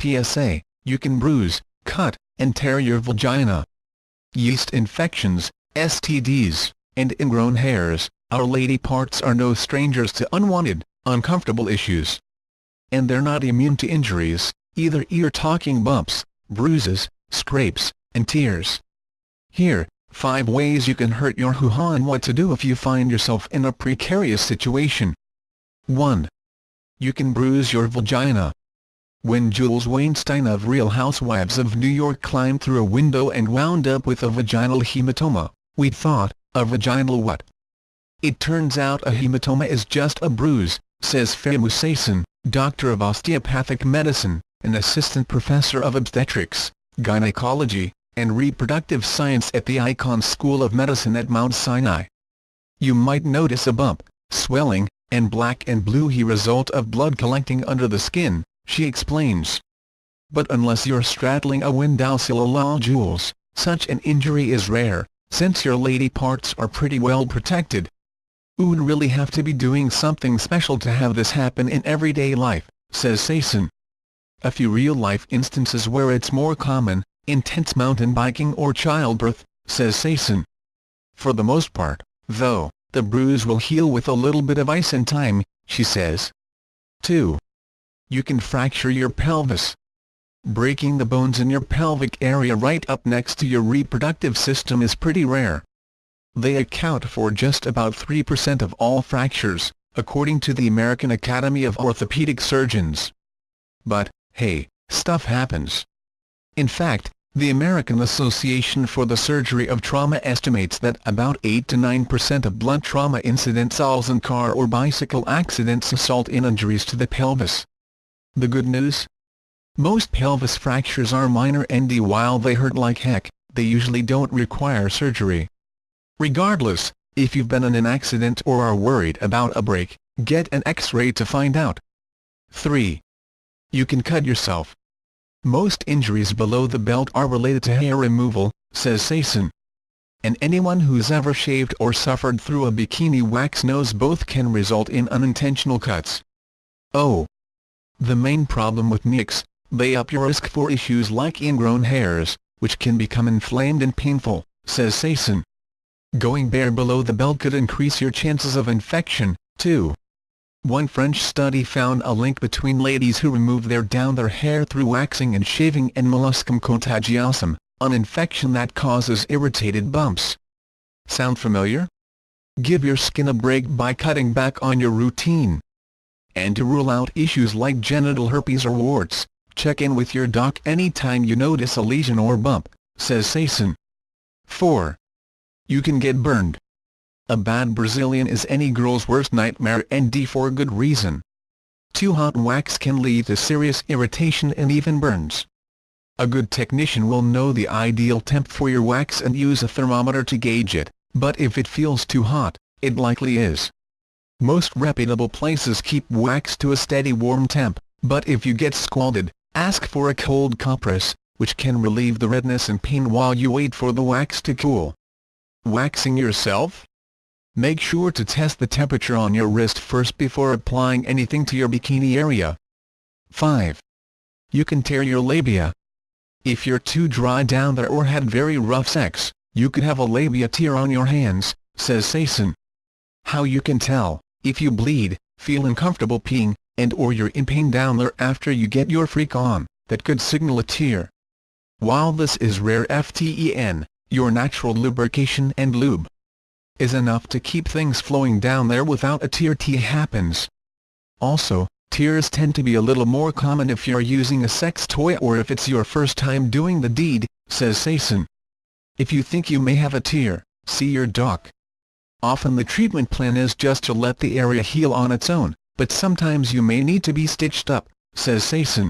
PSA, you can bruise, cut, and tear your vagina. Yeast infections, STDs, and ingrown hairs, our lady parts are no strangers to unwanted, uncomfortable issues. And they're not immune to injuries, either. You're talking bumps, bruises, scrapes, and tears. Here, 5 ways you can hurt your hoo-ha and what to do if you find yourself in a precarious situation. 1. You can bruise your vagina. When Jules Weinstein of Real Housewives of New York climbed through a window and wound up with a vaginal hematoma, we thought, a vaginal what? It turns out a hematoma is just a bruise, says Fehmu Saysan, doctor of osteopathic medicine, an assistant professor of obstetrics, gynecology, and reproductive science at the Icahn School of Medicine at Mount Sinai. You might notice a bump, swelling, and black and blue hair result of blood collecting under the skin, she explains. But unless you're straddling a windowsill, Jules, such an injury is rare, since your lady parts are pretty well protected. You'd really have to be doing something special to have this happen in everyday life, says Saysan. A few real-life instances where it's more common: intense mountain biking or childbirth, says Saysan. For the most part, though, the bruise will heal with a little bit of ice and time, she says. 2. You can fracture your pelvis. Breaking the bones in your pelvic area right up next to your reproductive system is pretty rare. They account for just about 3% of all fractures, according to the American Academy of Orthopedic Surgeons. But, hey, stuff happens. In fact, the American Association for the Surgery of Trauma estimates that about 8 to 9% of blunt trauma incidents in car or bicycle accidents result in injuries to the pelvis. The good news? Most pelvis fractures are minor, and while they hurt like heck, they usually don't require surgery. Regardless, if you've been in an accident or are worried about a break, get an X-ray to find out. 3. You can cut yourself. Most injuries below the belt are related to hair removal, says Saysan. And anyone who's ever shaved or suffered through a bikini wax knows both can result in unintentional cuts. Oh. The main problem with nicks: they up your risk for issues like ingrown hairs, which can become inflamed and painful, says Saysan. Going bare below the belt could increase your chances of infection, too. One French study found a link between ladies who removed their hair through waxing and shaving and molluscum contagiosum, an infection that causes irritated bumps. Sound familiar? Give your skin a break by cutting back on your routine. And to rule out issues like genital herpes or warts, check in with your doc anytime you notice a lesion or bump, says Saysan. 4. You can get burned. A bad Brazilian is any girl's worst nightmare, and for good reason. Too hot wax can lead to serious irritation and even burns. A good technician will know the ideal temp for your wax and use a thermometer to gauge it, but if it feels too hot, it likely is. Most reputable places keep wax to a steady warm temp, but if you get scalded, ask for a cold compress, which can relieve the redness and pain while you wait for the wax to cool. Waxing yourself? Make sure to test the temperature on your wrist first before applying anything to your bikini area. 5. You can tear your labia. If you're too dry down there or had very rough sex, you could have a labia tear on your hands, says Saysan. How you can tell: if you bleed, feel uncomfortable peeing, and/or you're in pain down there after you get your freak on, that could signal a tear. While this is rare, FTEN, your natural lubrication and lube is enough to keep things flowing down there without a tear happens. Also, tears tend to be a little more common if you're using a sex toy or if it's your first time doing the deed, says Saysan. If you think you may have a tear, see your doc. Often the treatment plan is just to let the area heal on its own, but sometimes you may need to be stitched up, says Saysan.